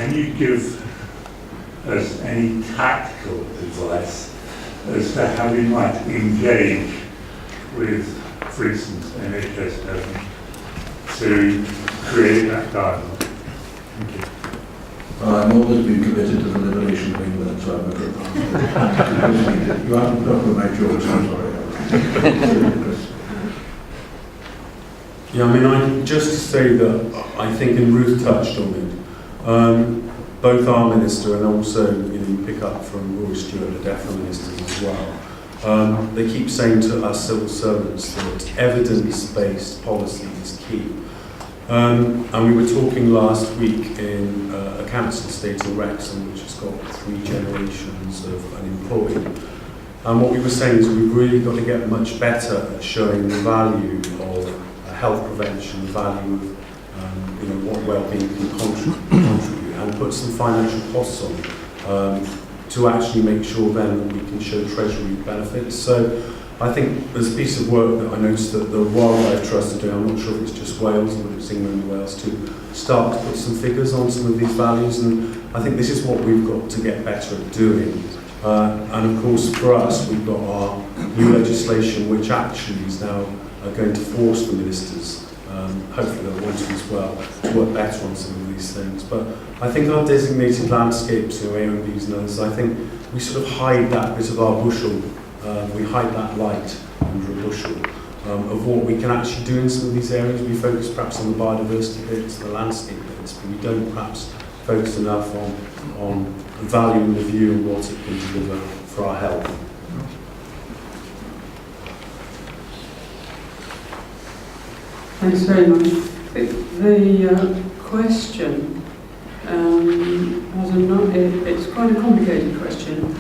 can you give us any tactical advice as to how we might engage with, for instance, NHS government to create that dialogue? Thank you. Well, I've always been committed to the liberation of England, so I'm a you haven't put up with my jokes, I'm sorry. Yeah, I mean, just to say that I think, and Ruth touched on it, both our minister and also, you pick up from Roy Stewart, the DEFRA ministers as well, they keep saying to us civil servants that evidence-based policy is key. And we were talking last week in a council estate in Wrexham, which has got 3 generations of unemployed. And what we were saying is we've really got to get much better at showing the value of health prevention, the value of what well-being can contribute, and put some financial costs on to actually make sure then that we can show Treasury benefits. So I think there's a piece of work that I noticed that the Wildlife Trust are doing. I'm not sure if it's just Wales or it's England and Wales, to start to put some figures on some of these values, and I think this is what we've got to get better at doing. And of course for us we've got our new legislation which actually is now going to force the ministers, hopefully they'll want to as well, to work better on some of these things. But I think our designated landscapes, AOBs and others, I think we sort of hide that bit of our bushel, we hide that light under a bushel of what we can actually do in some of these areas. We focus perhaps on the biodiversity bits, the landscape bits, but we don't perhaps focus enough on the value and the view and what it can deliver for our health. Thanks very much. The question it's quite a complicated question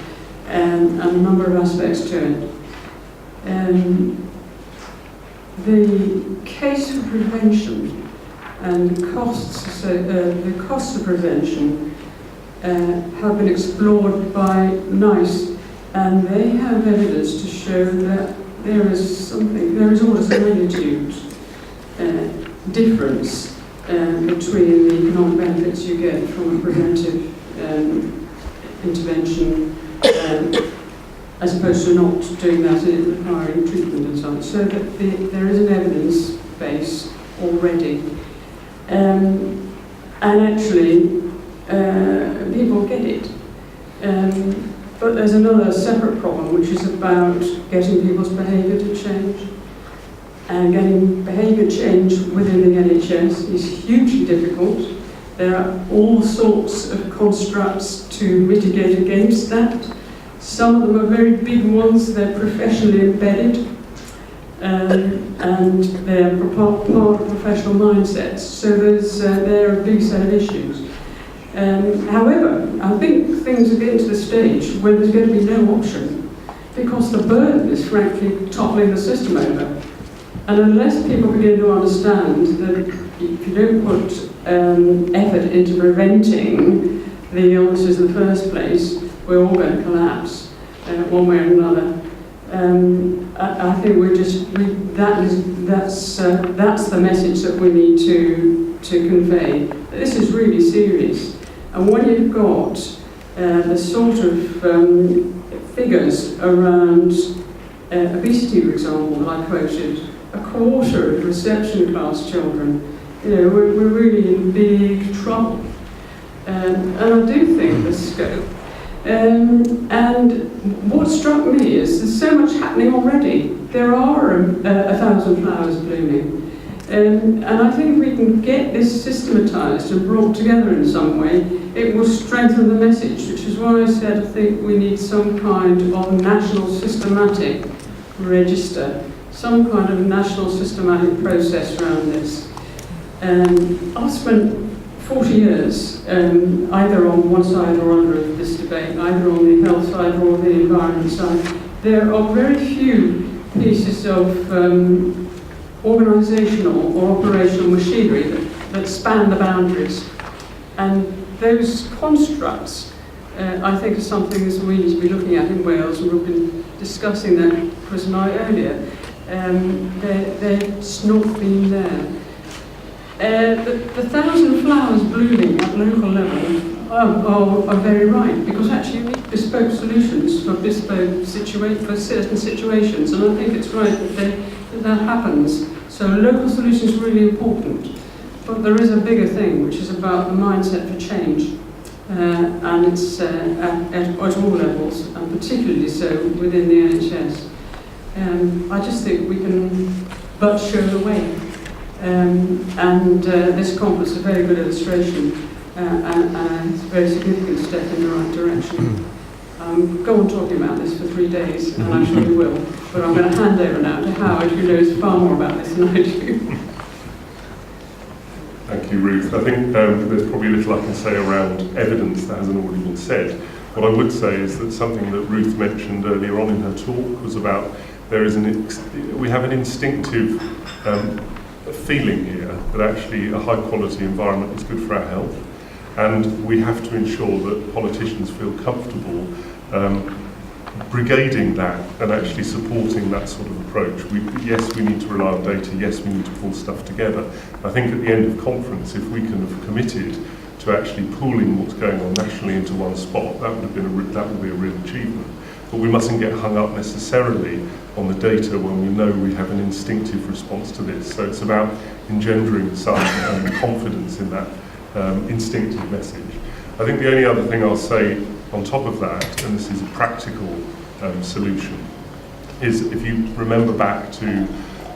and a number of aspects to it. The case for prevention and the costs of prevention have been explored by NICE, and they have evidence to show that there is orders of magnitude difference between the economic benefits you get from a preventive intervention as opposed to not doing that and requiring treatment and so on. So that there is an evidence base already. And actually, people get it. But there's another separate problem, which is about getting people's behaviour to change. And getting behaviour change within the NHS is hugely difficult. There are all sorts of constructs to mitigate against that. Some of them are very big ones, they're professionally embedded, and they're part of professional mindsets. So they're a big set of issues. However, I think things are getting to the stage where there's going to be no option, because the burden is frankly toppling the system over. And unless people begin to understand that if you don't put effort into preventing the illnesses in the first place, we're all going to collapse one way or another. I think that's the message that we need to convey. This is really serious. And when you've got the sort of figures around obesity, for example, that I quoted, a quarter of reception class children, we're really in big trouble. And I do think there's scope. And what struck me is there's so much happening already. There are 1,000 flowers blooming. And I think if we can get this systematised and brought together in some way, it will strengthen the message, which is why I said I think we need some kind of national systematic register, some kind of national systematic process around this. I've spent 40 years either on one side or other of this debate, either on the health side or the environment side. There are very few pieces of organisational or operational machinery that span the boundaries. And those constructs, I think, are something that we need to be looking at in Wales, and we've been discussing that, Chris and I, earlier. It's not been there. The 1,000 flowers blooming at local level, are very right, because actually you need bespoke solutions for for certain situations, and I think it's right that happens. So local solutions are really important, but there is a bigger thing, which is about the mindset for change, and it's at all levels, and particularly so within the NHS. I just think we can but show the way. This conference is a very good illustration, and it's a very significant step in the right direction. Go on talking about this for 3 days, and I'm sure we will. But I'm going to hand over now to Howard, who knows far more about this than I do. Thank you, Ruth. I think there's probably little I can say around evidence that hasn't already been said. What I would say is that something that Ruth mentioned earlier on in her talk was about we have an instinctive feeling here that actually a high quality environment is good for our health, and we have to ensure that politicians feel comfortable brigading that and actually supporting that sort of approach. Yes, we need to rely on data, yes, we need to pull stuff together. I think at the end of conference, if we can have committed to actually pooling what's going on nationally into one spot, that would be a real achievement. But we mustn't get hung up necessarily on the data when we know we have an instinctive response to this. So it's about engendering some confidence in that instinctive message. I think the only other thing I'll say on top of that, and this is a practical solution, is if you remember back to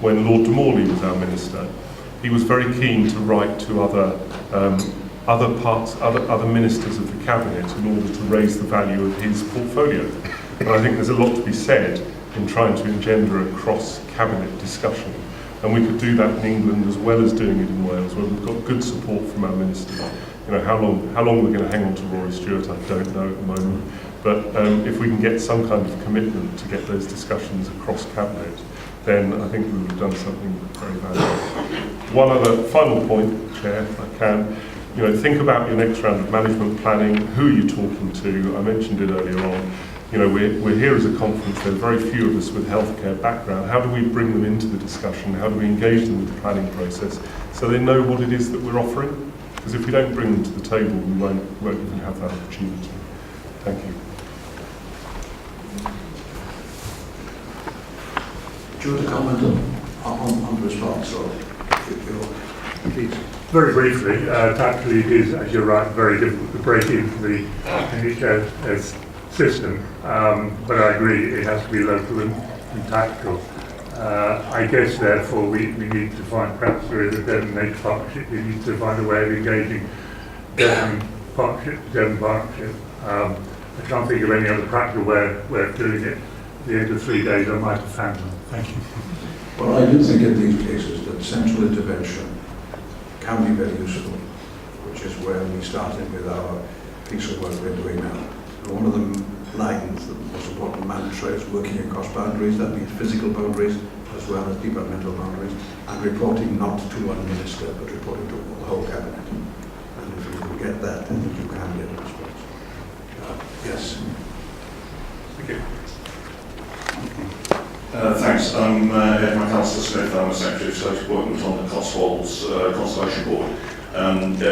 when Lord de Morley was our minister, he was very keen to write to other ministers of the cabinet in order to raise the value of his portfolio. And I think there's a lot to be said in trying to engender a cross-cabinet discussion. And we could do that in England as well as doing it in Wales, where we've got good support from our ministers. You know, how long we're going to hang on to Rory Stewart, I don't know at the moment. But if we can get some kind of commitment to get those discussions across cabinet, then I think we would have done something very valuable. One other final point, Chair, if I can. You know, think about your next round of management planning. Who are you talking to? I mentioned it earlier on. You know, we're here as a conference. There are very few of us with healthcare background. How do we bring them into the discussion? How do we engage them with the planning process so they know what it is that we're offering? Because if we don't bring them to the table, we won't even have that opportunity. Thank you. Do you want to comment on the response, or please? Very briefly, tactically it is, as you're right, very difficult to break into the NHS system, but I agree it has to be local and tactical. I guess therefore we need to find, perhaps through the Devon Nature Partnership, we need to find a way of engaging Devon Partnership. I can't think of any other practical way of doing it. At the end of 3 days I might have found them. Thank you. Well, I do think in these cases that central intervention can be very useful, which is where we started with our piece of work we're doing now. One of the lines, the most important mantra, is working across boundaries. That means physical boundaries as well as departmental boundaries, and reporting not to one minister but reporting to the whole cabinet. And if you can get that, then you can get a response. Yes. Thank you. Thanks. I'm Ed McAllister Smith. I'm a Secretary of State Appointment on the Cotswolds Conservation Board. And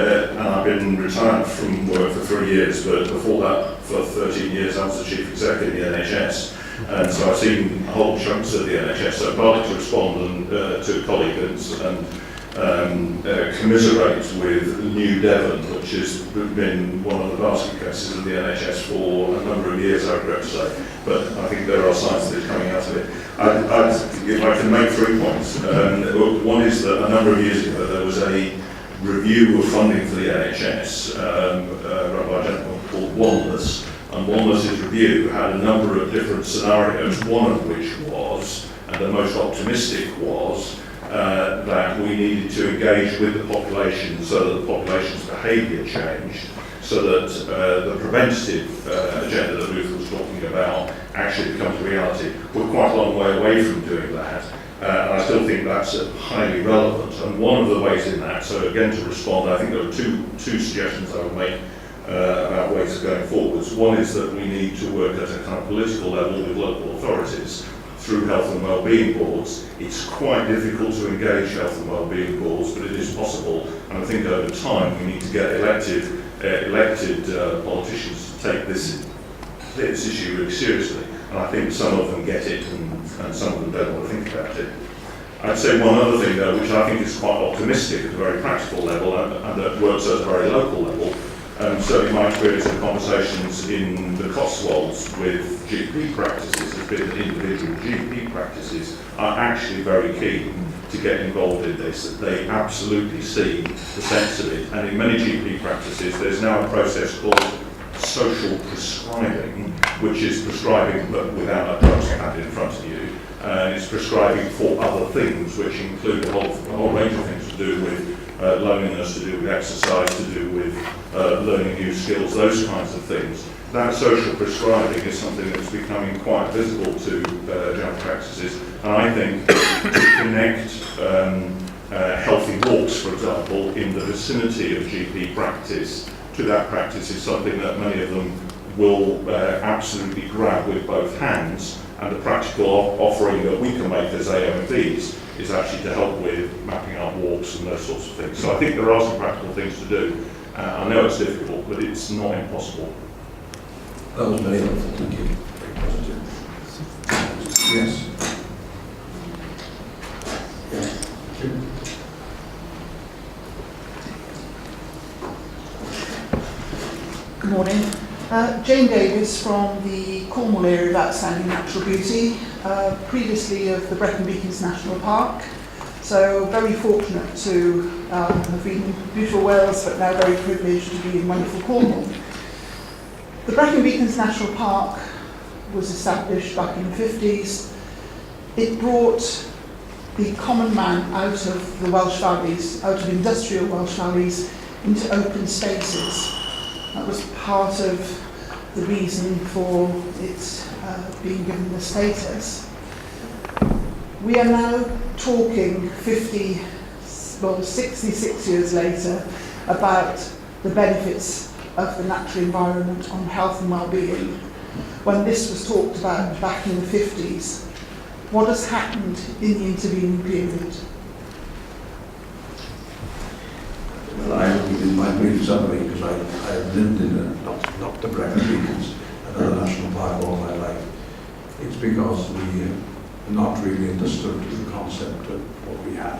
I've been retired from work for 3 years, but before that, for 13 years, I was the Chief Executive of the NHS. And so I've seen whole chunks of the NHS. So I'd like to respond to a colleague and commiserate with New Devon, which has been one of the basket cases of the NHS for a number of years, I regret to say. But I think there are signs that it's coming out of it. If I can make 3 points. One is that a number of years ago there was a review of funding for the NHS run by a gentleman called Wanless. And Wanless's review had a number of different scenarios, one of which was, and the most optimistic was, that we needed to engage with the population so that the population's behaviour changed, so that the preventative agenda that Ruth was talking about actually becomes reality. We're quite a long way away from doing that, and I still think that's highly relevant. And one of the ways in that, so again to respond, I think there are two suggestions I would make about ways of going forwards. One is that we need to work at a kind of political level with local authorities through health and wellbeing boards. It's quite difficult to engage health and wellbeing boards, but it is possible, and I think over time we need to get elected elected politicians to take this issue really seriously. And I think some of them get it and some of them don't want to think about it. I'd say one other thing though, which I think is quite optimistic at a very practical level and that works at a very local level. Certainly my experience of conversations in the Cotswolds with GP practices has been that individual GP practices are actually very keen to get involved in this. They absolutely see the sense of it. And in many GP practices, there's now a process called social prescribing, which is prescribing but without a drugs pad in front of you. It's prescribing for other things, which include a whole range of things to do with loneliness, to do with exercise, to do with learning new skills, those kinds of things. That social prescribing is something that's becoming quite visible to general practices, and I think to connect healthy walks, for example, in the vicinity of GP practice to that practice is something that many of them will absolutely grab with both hands, and the practical offering that we can make as AMPs is actually to help with mapping out walks and those sorts of things. So I think there are some practical things to do. I know it's difficult, but it's not impossible. That was very helpful, thank you. Very positive. Yes. Good morning. Jane Davis from the Cornwall area of outstanding natural beauty, previously of the Brecon Beacons National Park. So very fortunate to have been in beautiful Wales, but now very privileged to be in wonderful Cornwall. The Brecon Beacons National Park was established back in the 50s. It brought the common man out of the Welsh valleys, out of industrial Welsh valleys, into open spaces. That was part of the reason for it being given the status. We are now talking 66 years later about the benefits of the natural environment on health and well-being. When this was talked about back in the 50s, what has happened in the intervening period? Well, I will give my brief summary because I've lived in not the Brecon Beacons, another national park all my life. It's because we not really understood the concept of what we had,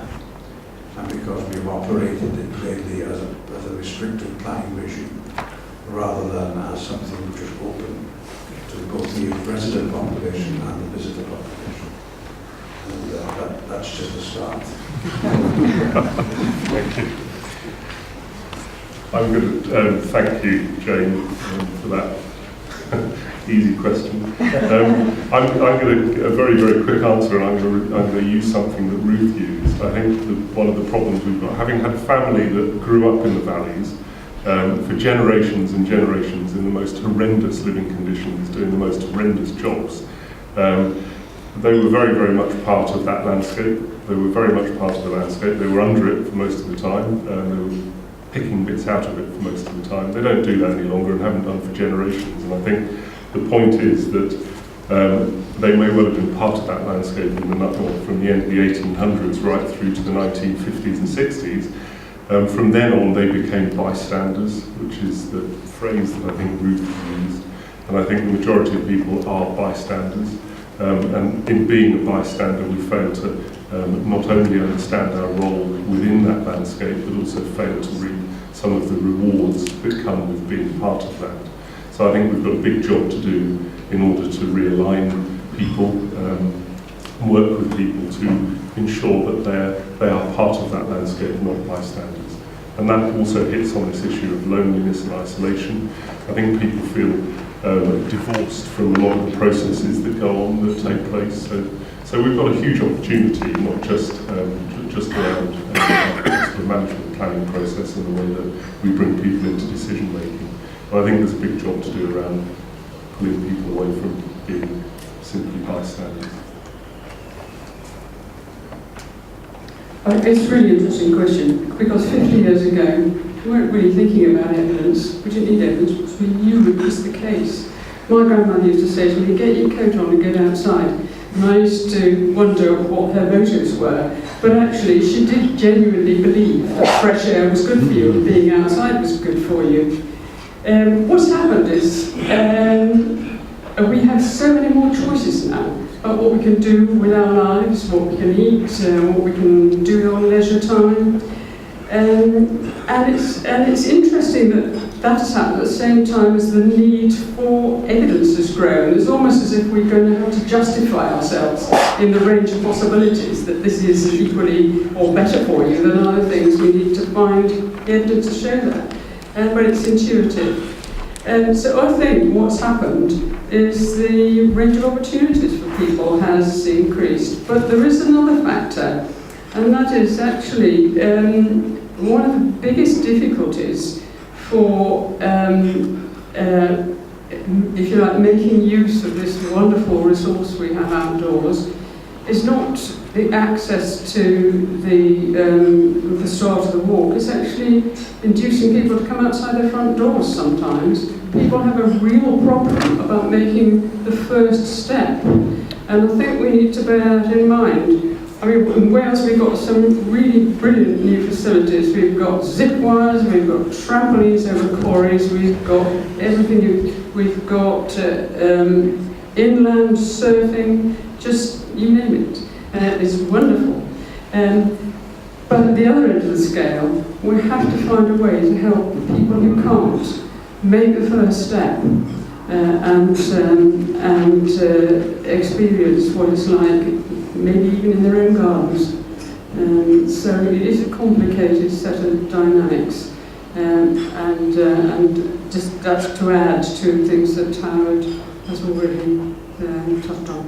and because we've operated it lately as a restricted planning regime rather than as something which is open to both the resident population and the visitor population. And that's just a start. Thank you. I'm going to thank you, Jane, for that easy question. I'm going to a very, very quick answer, and I'm going to use something that Ruth used. I think one of the problems we've got, having had a family that grew up in the valleys for generations and generations in the most horrendous living conditions, doing the most horrendous jobs, they were very, very much part of that landscape. They were very much part of the landscape. They were under it for most of the time. They were picking bits out of it for most of the time. They don't do that any longer and haven't done for generations. And I think the point is that they may well have been part of that landscape from the end of the 1800s right through to the 1950s and 60s. From then on, they became bystanders, which is the phrase that I think Ruth used. And I think the majority of people are bystanders. And in being a bystander, we fail to not only understand our role within that landscape, but also fail to reap some of the rewards that come with being part of that. So I think we've got a big job to do in order to realign people, work with people to ensure that they are part of that landscape, not bystanders. And that also hits on this issue of loneliness and isolation. I think people feel divorced from a lot of the processes that go on, that take place. So we've got a huge opportunity, not just around the management planning process and the way that we bring people into decision making. But I think there's a big job to do around pulling people away from being simply bystanders. It's a really interesting question, because 50 years ago, we weren't really thinking about evidence. We didn't need evidence because we knew it was the case. My grandmother used to say to me, get your coat on and get outside. And I used to wonder what her motives were. But actually, she did genuinely believe that fresh air was good for you and being outside was good for you. What's happened is we have so many more choices now about what we can do with our lives, what we can eat, what we can do on leisure time. And it's interesting that has happened at the same time as the need for evidence has grown. It's almost as if we're going to have to justify ourselves in the range of possibilities that this is equally or better for you than other things. We need to find evidence to show that. But it's intuitive. So I think what's happened is the range of opportunities for people has increased. But there is another factor, and that is actually one of the biggest difficulties for, if you like, making use of this wonderful resource we have outdoors is not the access to the start of the walk. It's actually inducing people to come outside their front doors sometimes. People have a real problem about making the first step. And I think we need to bear that in mind. I mean, in Wales we've got some really brilliant new facilities. We've got zip wires, we've got trampolines over quarries, we've got everything. We've got inland surfing, just you name it. It's wonderful. But at the other end of the scale, we have to find a way to help the people who can't make the first step and experience what it's like, maybe even in their own gardens. So it is a complicated set of dynamics, and just that's to add to things that Howard has already touched on.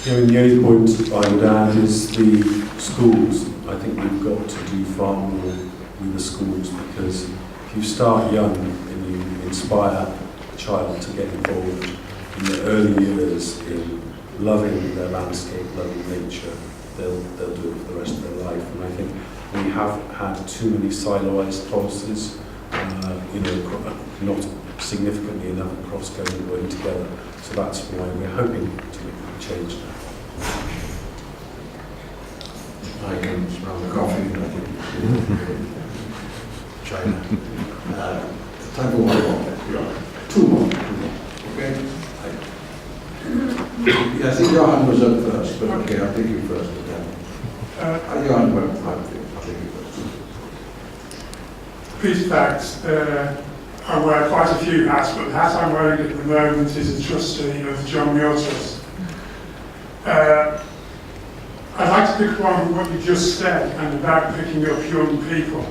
Yeah, and the only point I would add is the schools. I think we've got to do far more with the schools, because if you start young and you inspire a child to get involved in the early years in loving their landscape, loving nature, they'll do it for the rest of their life. And I think we have had too many siloised policies, not significantly enough across going working together. So that's why we're hoping to make a change now. I can smell the coffee, I think. China. Time for one more. Two more. Okay? I think Johan was up first, but okay, I'll take you first again. Johan went I'll take you first. Please facts. I wear quite a few hats, but the hat I'm wearing at the moment is a trustee of the John Muir Trust. I'd like to pick up on what you just said and about picking up young people.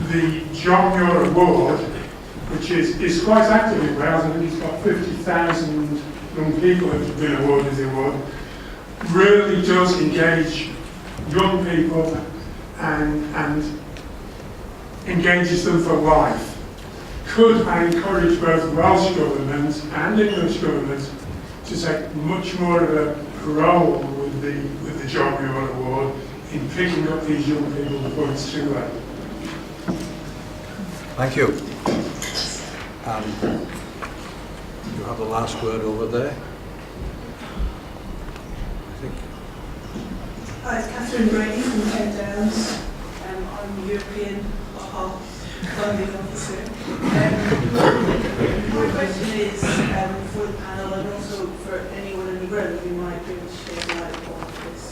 The John Muir Award, which is quite active in Wales, I think it's got 50,000 young people that have been awarded the award, really does engage young people and engages them for life. Could I encourage both Welsh Government and English Government to take much more of a role with the John Muir Award in picking up these young people before it's too late? Thank you. You have the last word over there. I think. Hi, it's Catherine Brady from Kent Downs. I'm European funding officer. My question is for the panel and also for anyone in the room who might be able to shed light on this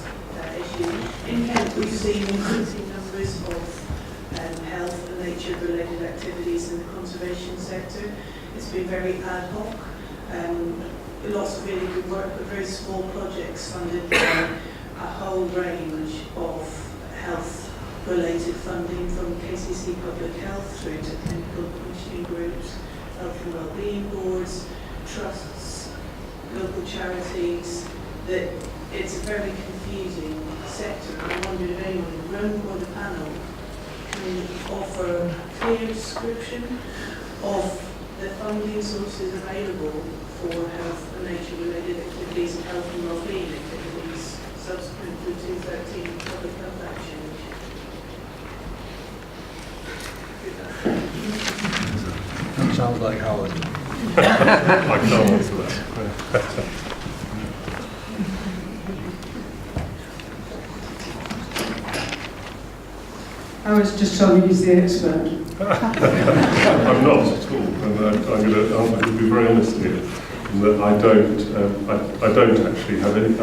issue. In Kent, we've seen increasing numbers of health and nature-related activities in the conservation sector. It's been very ad hoc. Lots of really good work, but very small projects funded by a whole range of health-related funding, from KCC Public Health through to chemical commissioning groups, health and wellbeing boards, trusts, local charities. That it's a very confusing sector. I wonder if anyone in the room or the panel can offer a clear description of the funding sources available for health and nature-related activities and health and wellbeing activities subsequent to 2013 public health action. That sounds like Howard. I can't answer that. I was just told he's the expert. I'm not at all, and I'm going to be very honest here, in that I don't actually have any. I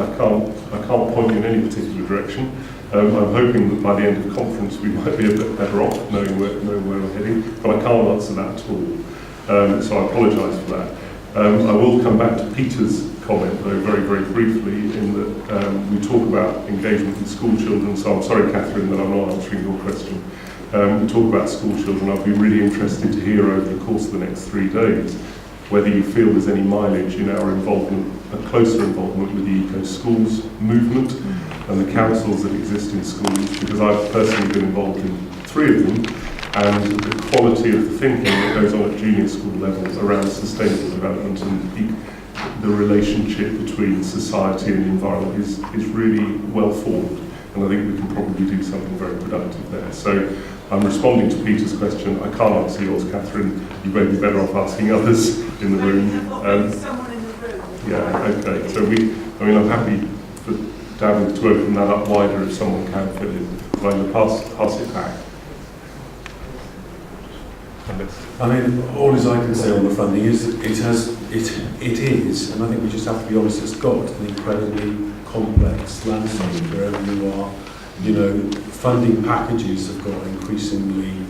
can't point you in any particular direction. I'm hoping that by the end of the conference we might be a bit better off knowing where we're heading, but I can't answer that at all. So I apologise for that. I will come back to Peter's comment, though, very, very briefly, in that we talk about engagement with school children. So I'm sorry, Catherine, that I'm not answering your question. We talk about school children. I'd be really interested to hear over the course of the next 3 days whether you feel there's any mileage in our involvement, a closer involvement with the Eco Schools movement and the councils that exist in schools, because I've personally been involved in 3 of them, and the quality of the thinking that goes on at junior school level around sustainable development and the relationship between society and the environment is really well formed, and I think we can probably do something very productive there. So I'm responding to Peter's question. I can't answer yours, Catherine. You may be better off asking others in the room. Someone in the room. Yeah, okay. So I'm happy for David to open that up wider if someone can fill in. But I'm going to pass it back. I mean, all as I can say on the funding is it is, and I think we just have to be honest, it's got an incredibly complex landscape wherever you are. You know, funding packages have got increasingly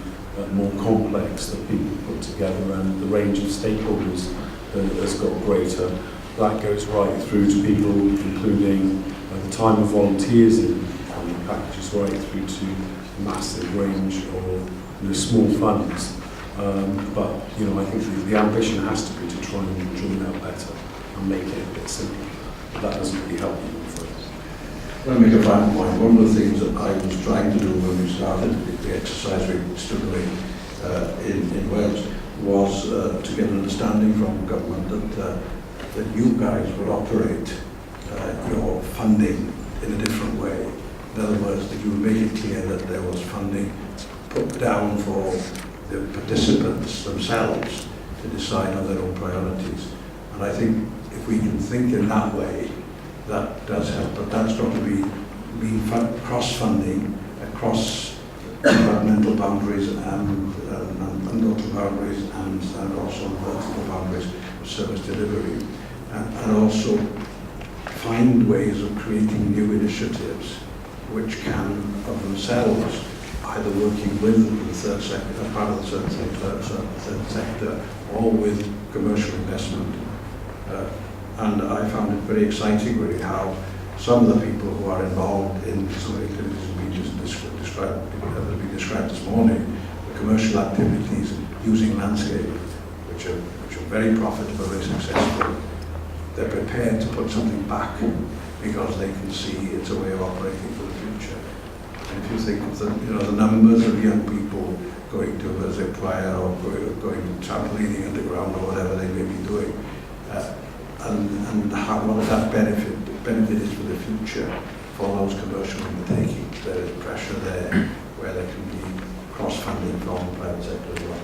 more complex that people put together, and the range of stakeholders has got greater. That goes right through to people, including the time of volunteers in funding packages, right through to a massive range of small funds. But I think the ambition has to be to try and draw it out better and make it a bit simpler. But that doesn't really help you for us. Let me make a final point. One of the things that I was trying to do when we started the exercise we stood doing in Wales was to get an understanding from government that you guys would operate your funding in a different way. In other words, that you would make it clear that there was funding put down for the participants themselves to decide on their own priorities. And I think if we can think in that way, that does help. But that's got to be cross-funding across departmental boundaries and local boundaries and also vertical boundaries of service delivery. And also find ways of creating new initiatives which can, of themselves, either working with the third sector, part of the third sector, or with commercial investment. And I found it very exciting, really, how some of the people who are involved in some of the activities we just described this morning, the commercial activities using landscape, which are very profitable, very successful, they're prepared to put something back because they can see it's a way of operating for the future. And if you think of the numbers of young people going to a zip wire or going trampolining underground or whatever they may be doing, and what that benefit is for the future for those commercial undertakings. There is pressure there where there can be cross-funding from the private sector as well.